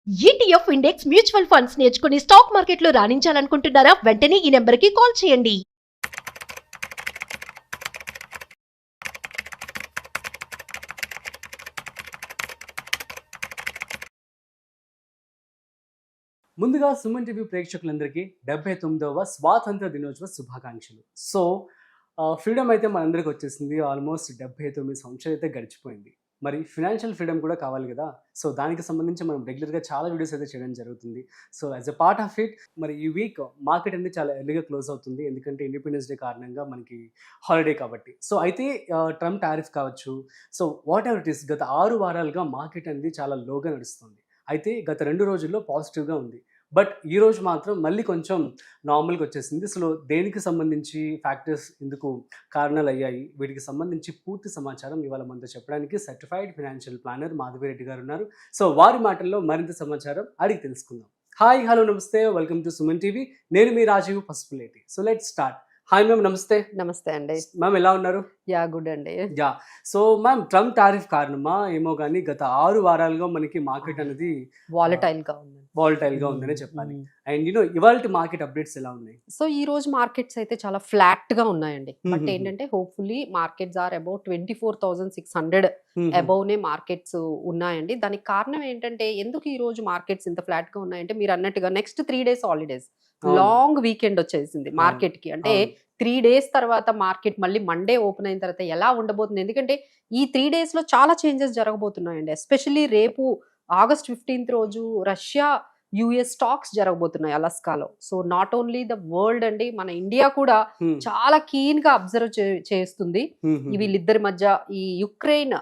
ETF index mutual funds నేర్చుకుని stock మార్కెట్లో రాణించాలనుకుంటున్నారా? వెంటనే ఈ నెంబర్కి కాల్ చేయండి. ముందుగా సుమన్ టీవీ ప్రేక్షకులందరికీ 79వ స్వాతంత్ర దినోత్సవ శుభాకాంక్షలు. సో ఫ్రీడమ్ అయితే మనందరికి వచ్చేసింది. ఆల్మోస్ట్ 79 సంవత్సరాలు అయితే గడిచిపోయింది. మరి ఫినాన్షియల్ ఫ్రీడమ్ కూడా కావాలి కదా. సో దానికి సంబంధించి మనం రెగ్యులర్గా చాలా వీడియోస్ అయితే చేయడం జరుగుతుంది. So as a part of it మరి ఈ వీక్ మార్కెట్ అనేది చాలా ఎర్లీగా క్లోజ్ అవుతుంది. ఎందుకంటే ఇండిపెండెన్స్ డే కారణంగా మనకి హాలిడే కాబట్టి. సో అయితే ట్రంప్ టారిఫ్ కావచ్చు, so what ever it is, గత 6 వారాలుగా మార్కెట్ అనేది చాలా లోగా నడుస్తుంది. అయితే గత 2 రోజుల్లో పాజిటివ్గా ఉంది. బట్ ఈ రోజు మాత్రం మళ్ళీ కొంచెం నార్మల్గా వచ్చేసింది. అసలు దేనికి సంబంధించి ఫ్యాక్టర్స్ ఎందుకు కారణాలు అయ్యాయి, వీటికి సంబంధించి పూర్తి సమాచారం ఇవాళ మనతో చెప్పడానికి సర్టిఫైడ్ ఫైనాన్షియల్ ప్లానర్ మాధవిరెడ్డి గారు ఉన్నారు. సో వారి మాటల్లో మరింత సమాచారం అడిగి తెలుసుకుందాం. హాయ్, హలో, నమస్తే, వెల్కమ్ టు సుమన్ టీవీ. నేను మీ Rajiv Pasupuleti. So let's start. Hi ma'am, నమస్తే. నమస్తే అండి. మ్యామ్ ఎలా ఉన్నారు? యా, గుడ్ అండి. Yeah, so ma'am Trump tariff కారణమా ఏమో కానీ గత 6 వారాలుగా మనకి మార్కెట్ అనేది వాలటైల్ గా ఉందనే చెప్పాలి. అండ్ ఇవాళ మార్కెట్ అప్డేట్స్ ఎలా ఉన్నాయి? సో ఈ రోజు మార్కెట్స్ అయితే చాలా ఫ్లాట్ గా ఉన్నాయండి. బట్ ఏంటంటే hopefully markets are about 24,600 above నే మార్కెట్స్ ఉన్నాయండి. దానికి కారణం ఏంటంటే ఎందుకు ఈ రోజు మార్కెట్స్ ఇంత ఫ్లాట్ గా ఉన్నాయంటే మీరు అన్నట్టుగా next 3 days holidays, long weekend వచ్చేసింది మార్కెట్ కి. అంటే 3 days తర్వాత మార్కెట్ మళ్ళీ మండే ఓపెన్ అయిన తర్వాత ఎలా ఉండబోతుంది, ఎందుకంటే ఈ 3 days లో చాలా చేంజెస్ జరగబోతున్నాయండి. ఎస్పెషల్లీ రేపు August 15th రోజు రష్యా యుఎస్ స్టాక్స్ జరగబోతున్నాయి అలాస్కాలో. So not only the world and, మన ఇండియా కూడా చాలా కీన్ గా అబ్జర్వ్ చేస్తుంది వీళ్ళిద్దరి మధ్య ఈ యుక్రెయిన్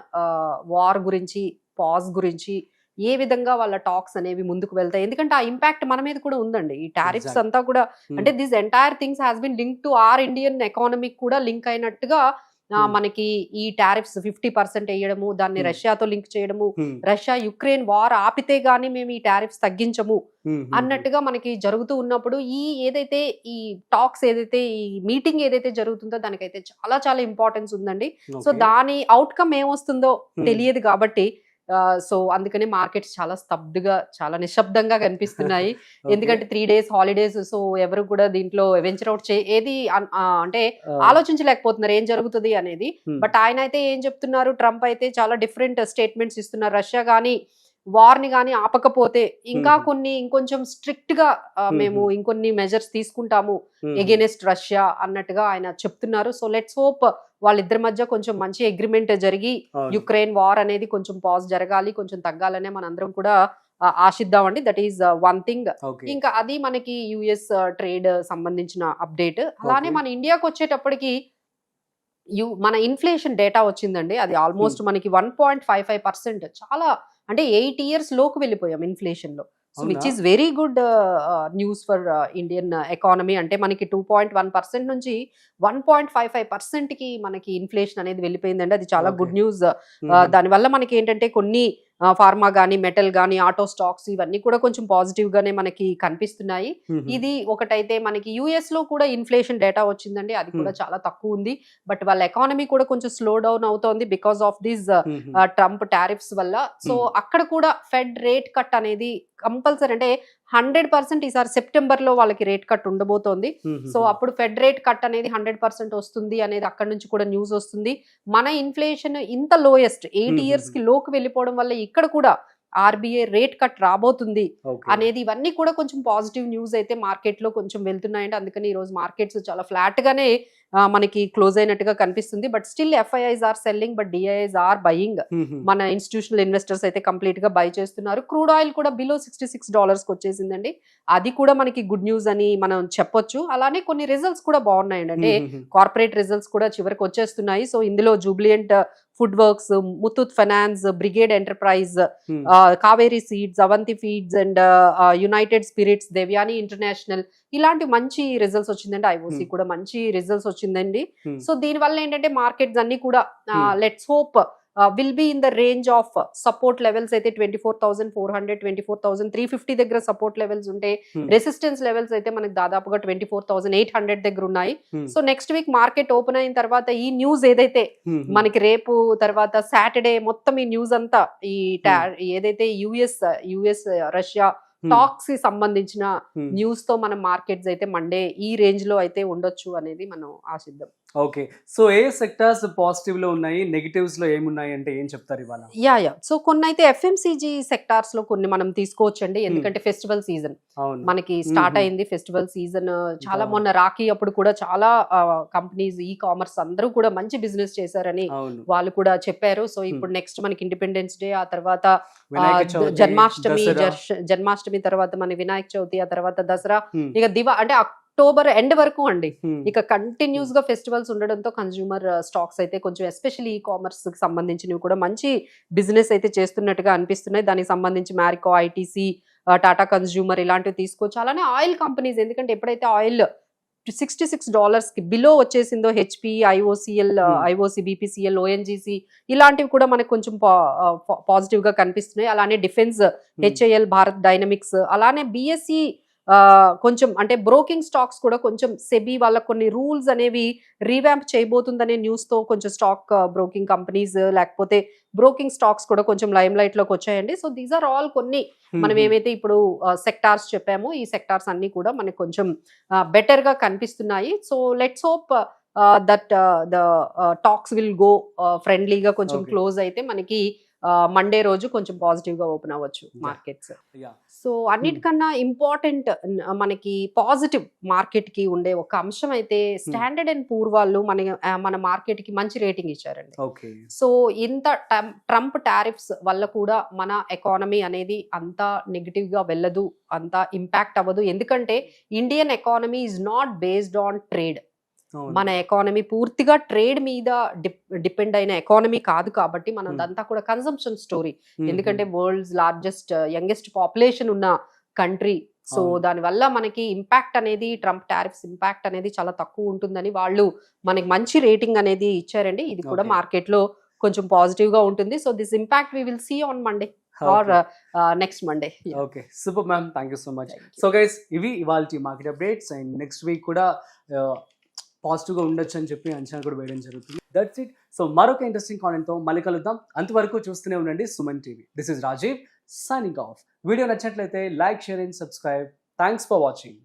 వార్ గురించి, పాజ్ గురించి ఏ విధంగా వాళ్ళ టాక్స్ అనేవి ముందుకు వెళ్తాయి. ఎందుకంటే ఆ ఇంపాక్ట్ మన మీద కూడా ఉందండి. ఈ టారిఫ్స్ అంతా కూడా అంటే this entire things has been link to our Indian ఎకానమీకి కూడా లింక్ అయినట్టుగా మనకి ఈ టారిఫ్స్ 50% వేయడము, దాన్ని రష్యాతో లింక్ చేయడము, రష్యా యుక్రెయిన్ వార్ ఆపితే గానీ మేము ఈ టారిఫ్స్ తగ్గించము అన్నట్టుగా మనకి జరుగుతూ ఉన్నప్పుడు ఏదైతే ఈ టాక్స్ ఏదైతే ఈ మీటింగ్ ఏదైతే జరుగుతుందో దానికైతే చాలా చాలా ఇంపార్టెన్స్ ఉందండి. సో దాని అవుట్కమ్ ఏమొస్తుందో తెలియదు కాబట్టి సో అందుకని మార్కెట్స్ చాలా స్తబ్దుగా, చాలా నిశ్శబ్దంగా కనిపిస్తున్నాయి. ఎందుకంటే 3 days హాలిడేస్, సో ఎవరు కూడా దీంట్లో వెంచర్ అవుట్ ఏది అంటే ఆలోచించలేకపోతున్నారు ఏం జరుగుతుంది అనేది. బట్ ఆయన అయితే ఏం చెప్తున్నారు, ట్రంప్ అయితే చాలా డిఫరెంట్ స్టేట్మెంట్స్ ఇస్తున్నారు. రష్యా కానీ వార్ ని కానీ ఆపకపోతే ఇంకా ఇంకొంచెం స్ట్రిక్ట్ గా మేము ఇంకొన్ని మెజర్స్ తీసుకుంటాము ఎగెనెస్ట్ రష్యా అన్నట్టుగా ఆయన చెప్తున్నారు. సో లెట్స్ హోప్ వాళ్ళిద్దరి మధ్య కొంచెం మంచి అగ్రిమెంట్ జరిగి యుక్రెయిన్ వార్ అనేది కొంచెం పాజ్ జరగాలి, కొంచెం తగ్గాలనే మనందరం కూడా ఆశిద్దామండి. That is one thing. ఇంకా అది మనకి యుఎస్ ట్రేడ్ సంబంధించిన అప్డేట్. అలానే మన ఇండియాకి వచ్చేటప్పటికి మన ఇన్ఫ్లేషన్ డేటా వచ్చిందండి. అది ఆల్మోస్ట్ మనకి 1.55%, చాలా అంటే 8 years లోకి వెళ్ళిపోయాం ఇన్ఫ్లేషన్ లో. So which is very good news for Indian economy. అంటే మనకి 2.1% నుంచి 1.55% కి మనకి ఇన్ఫ్లేషన్ అనేది వెళ్ళిపోయిందండి. అది చాలా గుడ్ న్యూస్. దానివల్ల మనకి ఏంటంటే కొన్ని ఫార్మా గానీ, మెటల్ గానీ, ఆటో స్టాక్స్ ఇవన్నీ కూడా కొంచెం పాజిటివ్ గానే మనకి కనిపిస్తున్నాయి. ఇది ఒకటైతే మనకి యుఎస్ లో కూడా ఇన్ఫ్లేషన్ డేటా వచ్చిందండి. అది కూడా చాలా తక్కువ ఉంది. బట్ వాళ్ళ ఎకానమీ కూడా కొంచెం స్లో డౌన్ అవుతోంది because of this Trump tariffs వల్ల. సో అక్కడ కూడా ఫెడ్ రేట్ కట్ అనేది కంపల్సరీ, అంటే 100% ఈసారి సెప్టెంబర్ లో వాళ్ళకి రేట్ కట్ ఉండబోతోంది. సో అప్పుడు ఫెడ్ రేట్ కట్ అనేది 100% వస్తుంది అనేది అక్కడ నుంచి కూడా న్యూస్ వస్తుంది. మన ఇన్ఫ్లేషన్ ఇంత లోయెస్ట్ 8 years కి లోకి వెళ్ళిపోవడం వల్ల ఇక్కడ కూడా ఆర్బీఐ రేట్ కట్ రాబోతుంది అనేది ఇవన్నీ కూడా కొంచెం పాజిటివ్ న్యూస్ అయితే మార్కెట్ లో కొంచెం వెళ్తున్నాయండి. అందుకని ఈ రోజు మార్కెట్స్ చాలా ఫ్లాట్ గానే మనకి క్లోజ్ అయినట్టుగా కనిపిస్తుంది. But still FIIs are selling, but DIIs are buying. మన ఇన్స్టిట్యూషనల్ ఇన్వెస్టర్స్ అయితే కంప్లీట్ గా బై చేస్తున్నారు. క్రూడ్ ఆయిల్ కూడా బిలో $66 వచ్చేసిందండి. అది కూడా మనకి గుడ్ న్యూస్ అని మనం చెప్పొచ్చు. అలానే కొన్ని రిజల్ట్స్ కూడా బాగున్నాయండి. అంటే కార్పొరేట్ రిజల్ట్స్ కూడా చివరికి వచ్చేస్తున్నాయి. సో ఇందులో Jubilant Food Works, Muthoot Finance, Brigade Enterprise, Kaveri Seeds, Avanti Feeds and United Spirits, Devyani International, ఇలాంటి మంచి రిజల్ట్స్ వచ్చిందండి. ఐఓసి కూడా మంచి రిజల్ట్స్ వచ్చిందండి. సో దీని వల్ల ఏంటంటే మార్కెట్స్ అన్ని కూడా let's hope will be in the range of support levels అయితే 24,400 24,350 దగ్గర సపోర్ట్ లెవెల్స్ ఉంటే రెసిస్టెన్స్ లెవెల్స్ అయితే మనకి దాదాపుగా 24,800 దగ్గర ఉన్నాయి. So next week market open అయిన తర్వాత ఈ న్యూస్ ఏదైతే మనకి రేపు తర్వాత సాటర్డే మొత్తం ఈ న్యూస్ అంతా ఈ ఏదైతే యుఎస్ రష్యా టాక్స్ కి సంబంధించిన న్యూస్ తో మనం మార్కెట్స్ అయితే మండే ఈ రేంజ్ లో అయితే ఉండొచ్చు అనేది మనం ఆశిద్దాం. ఓకే, సో ఏ సెక్టార్స్ పాజిటివ్ లో ఉన్నాయి, నెగటివ్స్ లో ఏమున్నాయి అంటే ఏం చెప్తారు ఇవాళ? యా సో కొన్ని అయితే ఎఫ్ఎంసీజీ సెక్టార్స్ లో కొన్ని మనం తీసుకోవచ్చండి, ఎందుకంటే ఫెస్టివల్ సీజన్ మనకి స్టార్ట్ అయింది. ఫెస్టివల్ సీజన్ చాలా మొన్న రాఖీ అప్పుడు కూడా చాలా కంపెనీస్ ఈ కామర్స్ అందరూ కూడా మంచి బిజినెస్ చేశారని వాళ్ళు కూడా చెప్పారు. సో ఇప్పుడు నెక్స్ట్ మనకి ఇండిపెండెన్స్ డే, ఆ తర్వాత జన్మాష్టమి తర్వాత మన వినాయక చవితి, ఆ తర్వాత దసరా, ఇక అంటే అక్టోబర్ ఎండ్ వరకు అండి ఇక కంటిన్యూస్ గా ఫెస్టివల్స్ ఉండడంతో కన్స్యూమర్ స్టాక్స్ అయితే కొంచెం ఎస్పెషల్లీ ఈ కామర్స్ కి సంబంధించినవి కూడా మంచి బిజినెస్ అయితే చేస్తున్నట్టుగా అనిపిస్తున్నాయి. దానికి సంబంధించి మ్యారికో, ఐటీసీ, టాటా కన్స్యూమర్ ఇలాంటివి తీసుకోవచ్చు. అలానే ఆయిల్ కంపెనీస్, ఎందుకంటే ఎప్పుడైతే ఆయిల్ $66 కి బిలో వచ్చేసిందో హెచ్పి, ఐఓసి, బీపీసీఎల్, ఓఎన్జీసీ ఇలాంటివి కూడా మనకు కొంచెం పాజిటివ్ గా కనిపిస్తున్నాయి. అలానే డిఫెన్స్, హెచ్ఐఎల్, భారత్ డైనమిక్స్, అలానే బిఎస్సి కొంచెం అంటే బ్రోకింగ్ స్టాక్స్ కూడా కొంచెం సెబీ వాళ్ళ కొన్ని రూల్స్ అనేవి రీవ్యాంప్ చేయబోతుందనే న్యూస్ తో కొంచెం స్టాక్ బ్రోకింగ్ కంపెనీస్ లేకపోతే బ్రోకింగ్ స్టాక్స్ కూడా కొంచెం లైమ్ లైట్ లోకి వచ్చాయండి. సో దీస్ ఆర్ ఆల్ కొన్ని మనం ఏమైతే ఇప్పుడు సెక్టార్స్ చెప్పామో ఈ సెక్టార్స్ అన్ని కూడా మనకి కొంచెం బెటర్ గా కనిపిస్తున్నాయి. So let's hope that the talks will go ఫ్రెండ్లీగా కొంచెం క్లోజ్ అయితే మనకి మండే రోజు కొంచెం పాజిటివ్ గా ఓపెన్ అవ్వచ్చు మార్కెట్స్. సో అన్నిటికన్నా ఇంపార్టెంట్ మనకి పాజిటివ్ మార్కెట్ కి ఉండే ఒక అంశం అయితే స్టాండర్డ్ అండ్ పూర్ వాళ్ళు మన మార్కెట్ కి మంచి రేటింగ్ ఇచ్చారండి. సో ఇంత ట్రంప్ టారిఫ్స్ వల్ల కూడా మన ఎకానమీ అనేది అంత నెగిటివ్ గా వెళ్ళదు, అంత ఇంపాక్ట్ అవ్వదు. ఎందుకంటే Indian economy is not based on trade. మన ఎకానమీ పూర్తిగా ట్రేడ్ మీద డిపెండ్ అయిన ఎకానమీ కాదు కాబట్టి మనదంతా కూడా కన్సంప్షన్ స్టోరీ. ఎందుకంటే వరల్డ్స్ లార్జెస్ట్ యంగెస్ట్ పాపులేషన్ ఉన్న కంట్రీ. సో దానివల్ల మనకి ఇంపాక్ట్ అనేది ట్రంప్ టారిఫ్స్ ఇంపాక్ట్ అనేది చాలా తక్కువ ఉంటుందని వాళ్ళు మనకి మంచి రేటింగ్ అనేది ఇచ్చారండి. ఇది కూడా మార్కెట్ లో కొంచెం పాజిటివ్ గా ఉంటుంది. So this impact we will see on Monday or next Monday. Okay, super ma'am, thank you so much. So guys, ఇవి ఇవాల్టి market updates. And next week కూడా పాజిటివ్గా ఉండొచ్చు అని చెప్పి అంచనా కూడా వేయడం జరుగుతుంది. That's it. సో మరొక ఇంట్రెస్టింగ్ కాంటెంట్తో మళ్ళీ కలుద్దాం. అంతవరకు చూస్తూనే ఉండండి Suman TV. This is Rajiv signing off. Video నచ్చినట్లయితే like, share and subscribe. Thanks for watching.